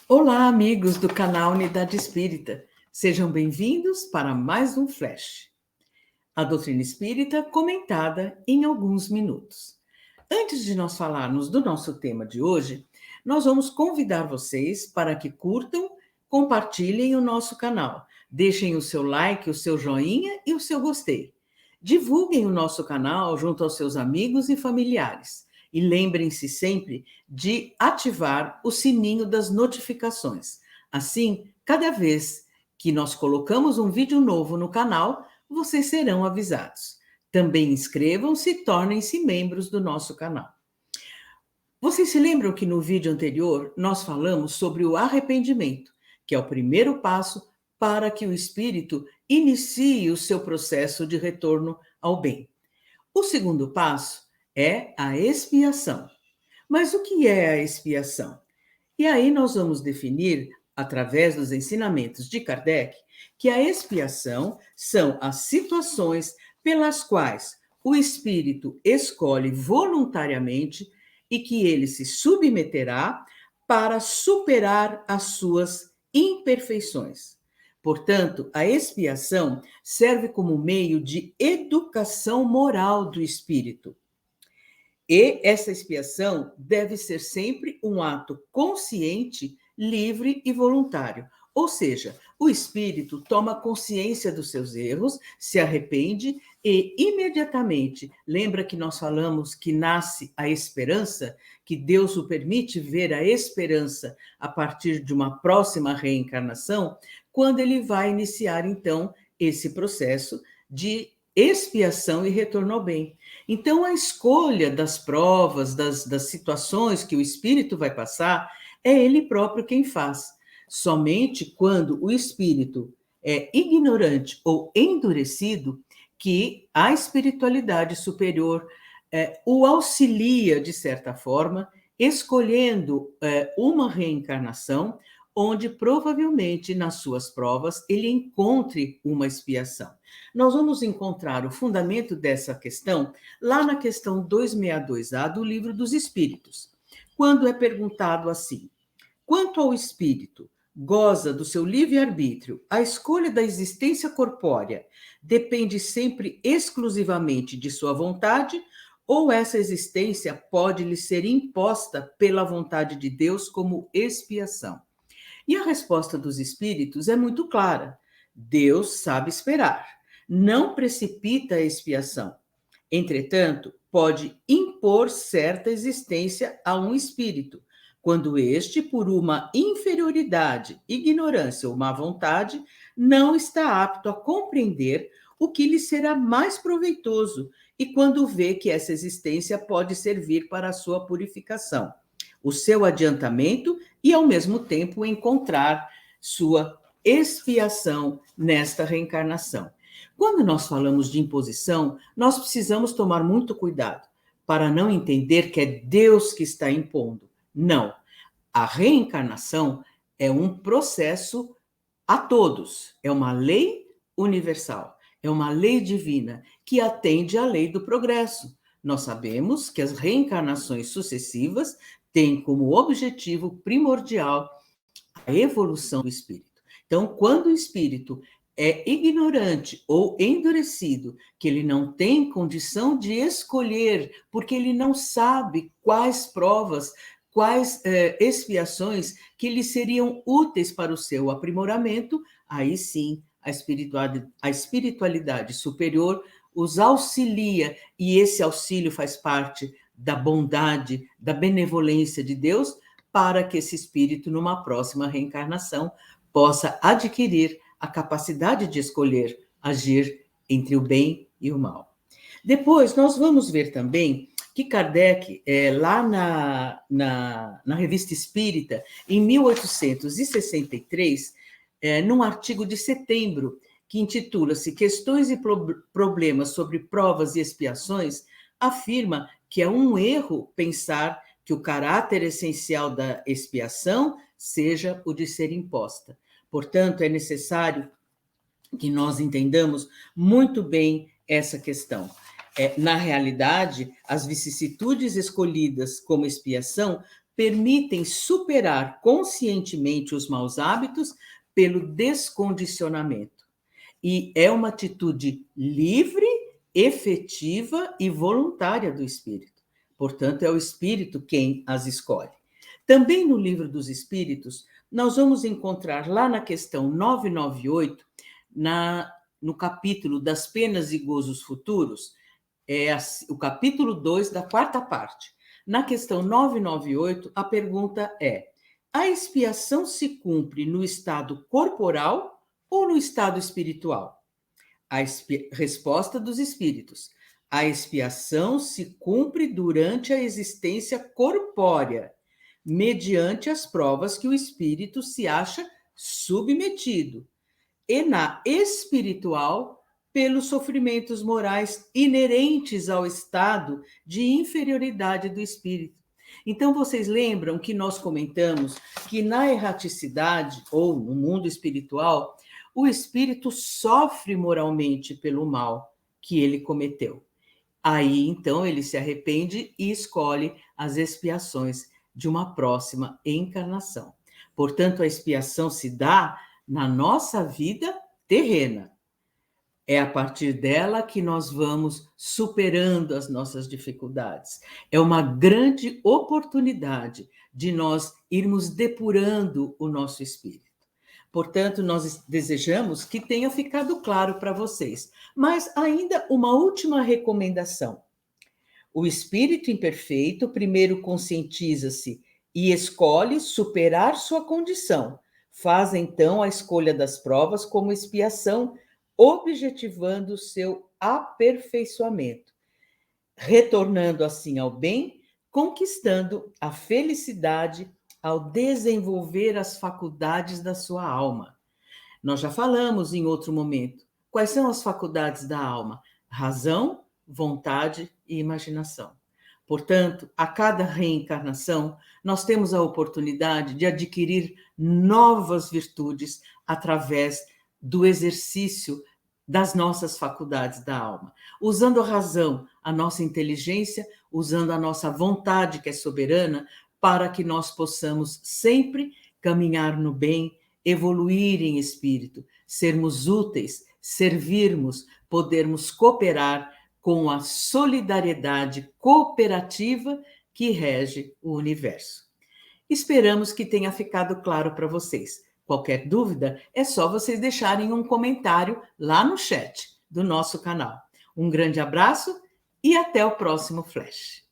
Olá, amigos do canal Unidade Espírita. Sejam bem-vindos para mais um Flash. A doutrina espírita comentada em alguns minutos. Antes de nós falarmos do nosso tema de hoje, nós vamos convidar vocês para que curtam, compartilhem o nosso canal. Deixem o seu like, o seu joinha e o seu gostei. Divulguem o nosso canal junto aos seus amigos e familiares. E lembrem-se sempre de ativar o sininho das notificações. Assim, cada vez que nós colocamos um vídeo novo no canal, vocês serão avisados. Também inscrevam-se e tornem-se membros do nosso canal. Vocês se lembram que no vídeo anterior nós falamos sobre o arrependimento, que é o primeiro passo para que o espírito inicie o seu processo de retorno ao bem. O segundo passo é a expiação. Mas o que é a expiação? E aí nós vamos definir, através dos ensinamentos de Kardec, que a expiação são as situações pelas quais o espírito escolhe voluntariamente e que ele se submeterá para superar as suas imperfeições. Portanto, a expiação serve como meio de educação moral do espírito. E essa expiação deve ser sempre um ato consciente, livre e voluntário. Ou seja, o espírito toma consciência dos seus erros, se arrepende e imediatamente lembra que nós falamos que nasce a esperança, que Deus o permite ver a esperança a partir de uma próxima reencarnação, quando ele vai iniciar então esse processo de expiação e retorno ao bem. Então, a escolha das provas, das situações que o espírito vai passar, é ele próprio quem faz. Somente quando o espírito é ignorante ou endurecido, que a espiritualidade superior o auxilia, de certa forma, escolhendo uma reencarnação, onde provavelmente nas suas provas ele encontre uma expiação. Nós vamos encontrar o fundamento dessa questão lá na questão 262A do Livro dos Espíritos, quando é perguntado assim: quanto ao espírito, goza do seu livre-arbítrio, a escolha da existência corpórea depende sempre exclusivamente de sua vontade, ou essa existência pode lhe ser imposta pela vontade de Deus como expiação? E a resposta dos espíritos é muito clara. Deus sabe esperar, não precipita a expiação. Entretanto, pode impor certa existência a um espírito, quando este, por uma inferioridade, ignorância ou má vontade, não está apto a compreender o que lhe será mais proveitoso e quando vê que essa existência pode servir para a sua purificação, o seu adiantamento e, ao mesmo tempo, encontrar sua expiação nesta reencarnação. Quando nós falamos de imposição, nós precisamos tomar muito cuidado para não entender que é Deus que está impondo. Não. A reencarnação é um processo a todos, é uma lei universal, é uma lei divina que atende à lei do progresso. Nós sabemos que as reencarnações sucessivas têm como objetivo primordial a evolução do espírito. Então, quando o espírito é ignorante ou endurecido, que ele não tem condição de escolher, porque ele não sabe quais provas, quais expiações que lhe seriam úteis para o seu aprimoramento, aí sim a espiritualidade superior os auxilia, e esse auxílio faz parte da bondade, da benevolência de Deus, para que esse espírito, numa próxima reencarnação, possa adquirir a capacidade de escolher agir entre o bem e o mal. Depois, nós vamos ver também que Kardec, lá na Revista Espírita, em 1863, num artigo de setembro, que intitula-se Questões e Problemas sobre Provas e Expiações, afirma que é um erro pensar que o caráter essencial da expiação seja o de ser imposta. Portanto, é necessário que nós entendamos muito bem essa questão. Na realidade, as vicissitudes escolhidas como expiação permitem superar conscientemente os maus hábitos pelo descondicionamento. E é uma atitude livre, efetiva e voluntária do espírito. Portanto, é o espírito quem as escolhe. Também no Livro dos Espíritos, nós vamos encontrar lá na questão 998, no capítulo das penas e gozos futuros, o capítulo 2 da quarta parte. Na questão 998, a pergunta é: a expiação se cumpre no estado corporal ou no estado espiritual? Resposta dos espíritos: a expiação se cumpre durante a existência corpórea, mediante as provas que o espírito se acha submetido, e na espiritual, pelos sofrimentos morais inerentes ao estado de inferioridade do espírito. Então, vocês lembram que nós comentamos que na erraticidade, ou no mundo espiritual, o espírito sofre moralmente pelo mal que ele cometeu. Aí, então, ele se arrepende e escolhe as expiações de uma próxima encarnação. Portanto, a expiação se dá na nossa vida terrena. É a partir dela que nós vamos superando as nossas dificuldades. É uma grande oportunidade de nós irmos depurando o nosso espírito. Portanto, nós desejamos que tenha ficado claro para vocês. Mas ainda uma última recomendação. O espírito imperfeito primeiro conscientiza-se e escolhe superar sua condição. Faz então a escolha das provas como expiação, objetivando seu aperfeiçoamento, retornando assim ao bem, conquistando a felicidade ao desenvolver as faculdades da sua alma. Nós já falamos em outro momento. Quais são as faculdades da alma? Razão, vontade e imaginação. Portanto, a cada reencarnação, nós temos a oportunidade de adquirir novas virtudes através do exercício das nossas faculdades da alma, usando a razão, a nossa inteligência, usando a nossa vontade, que é soberana, para que nós possamos sempre caminhar no bem, evoluir em espírito, sermos úteis, servirmos, podermos cooperar com a solidariedade cooperativa que rege o universo. Esperamos que tenha ficado claro para vocês. Qualquer dúvida, é só vocês deixarem um comentário lá no chat do nosso canal. Um grande abraço e até o próximo Flash.